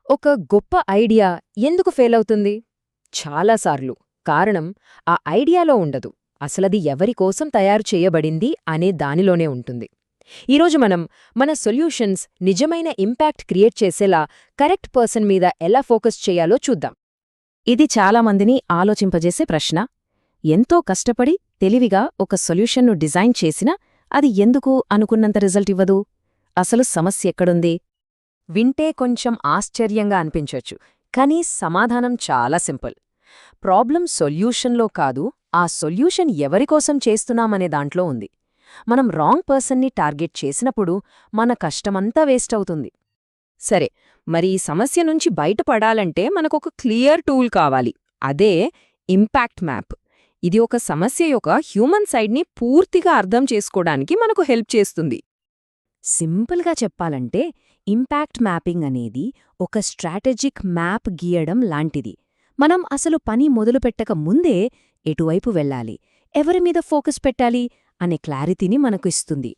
ఒక గొప్ప ఐడియా ఎందుకు ఫెయిలవుతుంది? చాలాసార్లు కారణం ఆ ఐడియాలో ఉండదు, అసలది ఎవరికోసం తయారు చేయబడింది అనే దానిలోనే ఉంటుంది. ఈరోజు మనం మన సొల్యూషన్స్ నిజమైన ఇంపాక్ట్ క్రియేట్ చేసేలా కరెక్ట్ పర్సన్ మీద ఎలా ఫోకస్ చేయాలో చూద్దాం. ఇది చాలామందిని ఆలోచింపజేసే ప్రశ్న. ఎంతో కష్టపడి తెలివిగా ఒక సొల్యూషన్ను డిజైన్ చేసినా అది ఎందుకు అనుకున్నంత రిజల్ట్ ఇవ్వదు? అసలు సమస్య ఎక్కడుంది? వింటే కొంచెం ఆశ్చర్యంగా అనిపించొచ్చు, కానీ సమాధానం చాలా సింపుల్. ప్రాబ్లం సొల్యూషన్లో కాదు, ఆ సొల్యూషన్ ఎవరికోసం చేస్తున్నామనే దాంట్లో ఉంది. మనం రాంగ్ పర్సన్ని టార్గెట్ చేసినప్పుడు మన కష్టమంతా వేస్ట్ అవుతుంది. సరే, మరి ఈ సమస్య నుంచి బయటపడాలంటే మనకొక క్లియర్ టూల్ కావాలి. అదే ఇంపాక్ట్ మ్యాప్. ఇది ఒక సమస్య యొక్క హ్యూమన్ సైడ్ని పూర్తిగా అర్థం చేసుకోవడానికి మనకు హెల్ప్ చేస్తుంది. సింపుల్గా చెప్పాలంటే ఇంపాక్ట్ మ్యాపింగ్ అనేది ఒక స్ట్రాటజిక్ మ్యాప్ గీయడం లాంటిది. మనం అసలు పని మొదలుపెట్టక ముందే ఎటువైపు వెళ్ళాలి, ఎవరి మీద ఫోకస్ పెట్టాలి అనే క్లారిటీని మనకు ఇస్తుంది.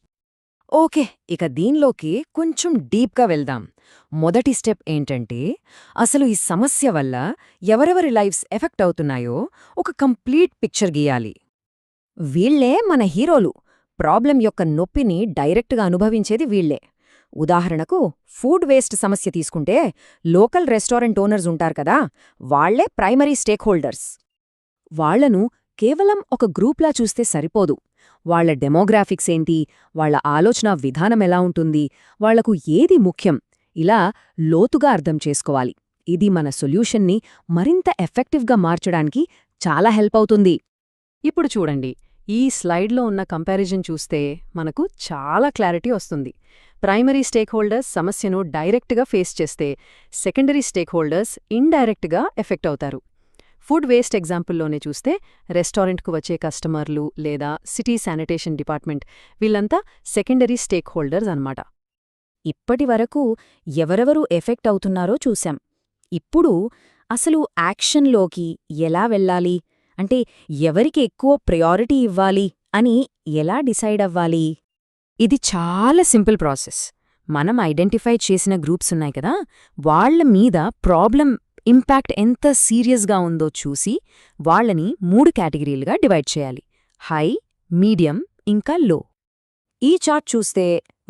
ఓకే, ఇక దీనిలోకి కొంచెం డీప్గా వెళ్దాం. మొదటి స్టెప్ ఏంటంటే, అసలు ఈ సమస్య వల్ల ఎవరెవరి లైఫ్స్ ఎఫెక్ట్ అవుతున్నాయో ఒక కంప్లీట్ పిక్చర్ గీయాలి. వీళ్లే మన హీరోలు. ప్రాబ్లం యొక్క నొప్పిని డైరెక్ట్గా అనుభవించేది వీళ్లే. ఉదాహరణకు ఫుడ్ వేస్ట్ సమస్య తీసుకుంటే లోకల్ రెస్టారెంట్ ఓనర్స్ ఉంటారు కదా, వాళ్లే ప్రైమరీ స్టేక్ హోల్డర్స్. వాళ్లను కేవలం ఒక గ్రూప్లా చూస్తే సరిపోదు. వాళ్ల డెమోగ్రాఫిక్స్ ఏంటి, వాళ్ల ఆలోచనా విధానం ఎలా ఉంటుంది, వాళ్లకు ఏది ముఖ్యం, ఇలా లోతుగా అర్థం చేసుకోవాలి. ఇది మన సొల్యూషన్ని మరింత ఎఫెక్టివ్గా మార్చడానికి చాలా హెల్ప్ అవుతుంది. ఇప్పుడు చూడండి, ఈ స్లైడ్లో ఉన్న కంపారిజన్ చూస్తే మనకు చాలా క్లారిటీ వస్తుంది. ప్రైమరీ స్టేక్ హోల్డర్స్ సమస్యను డైరెక్ట్గా ఫేస్ చేస్తే సెకండరీ స్టేక్ హోల్డర్స్ ఇండైరెక్ట్గా ఎఫెక్ట్ అవుతారు. ఫుడ్ వేస్ట్ ఎగ్జాంపుల్లోనే చూస్తే రెస్టారెంట్కు వచ్చే కస్టమర్లు లేదా సిటీ శానిటేషన్ డిపార్ట్మెంట్ వీళ్లంతా సెకండరీ స్టేక్ హోల్డర్స్ అన్నమాట. ఇప్పటివరకు ఎవరెవరు ఎఫెక్ట్ అవుతున్నారో చూశాం. ఇప్పుడు అసలు యాక్షన్లోకి ఎలా వెళ్ళాలి, అంటే ఎవరికి ఎక్కువ ప్రయారిటీ ఇవ్వాలి అని ఎలా డిసైడ్ అవ్వాలి? ఇది చాలా సింపుల్ ప్రాసెస్. మనం ఐడెంటిఫై చేసిన గ్రూప్స్ ఉన్నాయి కదా, వాళ్ల మీద ప్రాబ్లం ఇంపాక్ట్ ఎంత సీరియస్గా ఉందో చూసి వాళ్లని 3 కేటగిరీలుగా డివైడ్ చేయాలి: హై, మీడియం, ఇంకా లో. ఈ చార్ట్ చూస్తే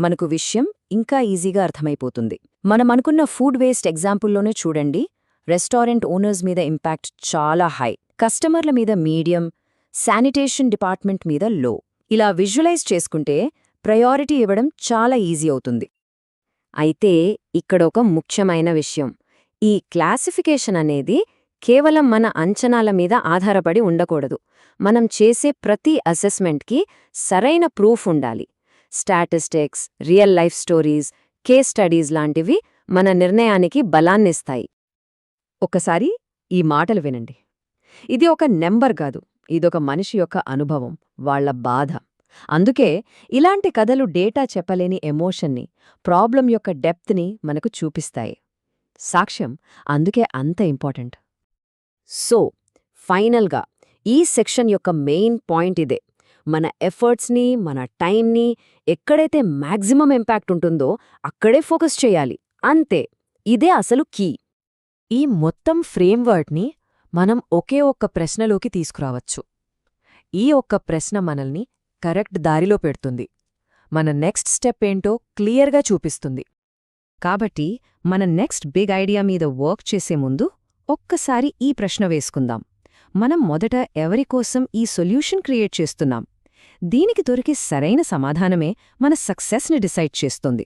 మనకు విషయం ఇంకా ఈజీగా అర్థమైపోతుంది. మనమనుకున్న ఫుడ్ వేస్ట్ ఎగ్జాంపుల్లోనే చూడండి, రెస్టారెంట్ ఓనర్స్ మీద ఇంపాక్ట్ చాలా హై, కస్టమర్ల మీద మీడియం, శానిటేషన్ డిపార్ట్మెంట్ మీద లో. ఇలా విజువలైజ్ చేసుకుంటే ప్రయారిటీ ఇవ్వడం చాలా ఈజీ అవుతుంది. అయితే ఇక్కడొక ముఖ్యమైన విషయం. ఈ క్లాసిఫికేషన్ అనేది కేవలం మన అంచనాల మీద ఆధారపడి ఉండకూడదు. మనం చేసే ప్రతి అసెస్మెంట్కి సరైన ప్రూఫ్ ఉండాలి. Statistics, real life stories, case studies లాంటివి మన నిర్ణయానికి బలాన్నిస్తాయి. ఒకసారి ఈ మాటలు వినండి. ఇది ఒక నెంబర్ కాదు, ఇదొక మనిషి యొక్క అనుభవం, వాళ్ల బాధ. అందుకే ఇలాంటి కథలు డేటా చెప్పలేని ఎమోషన్ని, ప్రాబ్లం యొక్క డెప్త్ని మనకు చూపిస్తాయి. సాక్ష్యం అందుకే అంత ఇంపార్టెంట్. సో ఫైనల్గా ఈ సెక్షన్ యొక్క మెయిన్ పాయింట్ ఇదే. మన ఎఫర్ట్స్ని, మన టైంని ఎక్కడైతే మ్యాక్సిమం ఇంపాక్ట్ ఉంటుందో అక్కడే ఫోకస్ చేయాలి. అంతే, ఇదే అసలు కీ. ఈ మొత్తం ఫ్రేమ్వర్క్ని మనం ఒకే ఒక్క ప్రశ్నలోకి తీసుకురావచ్చు. ఈ ఒక్క ప్రశ్న మనల్ని కరెక్ట్ దారిలో పెడుతుంది, మన నెక్స్ట్ స్టెప్ ఏంటో క్లియర్గా చూపిస్తుంది. కాబట్టి మన నెక్స్ట్ బిగ్ ఐడియా మీద వర్క్ చేసే ముందు ఒక్కసారి ఈ ప్రశ్న వేసుకుందాం. మనం మొదట ఎవరికోసం ఈ సొల్యూషన్ క్రియేట్ చేస్తున్నాం? దీనికి దొరికే సరైన సమాధానమే మన సక్సెస్ని డిసైడ్ చేస్తుంది.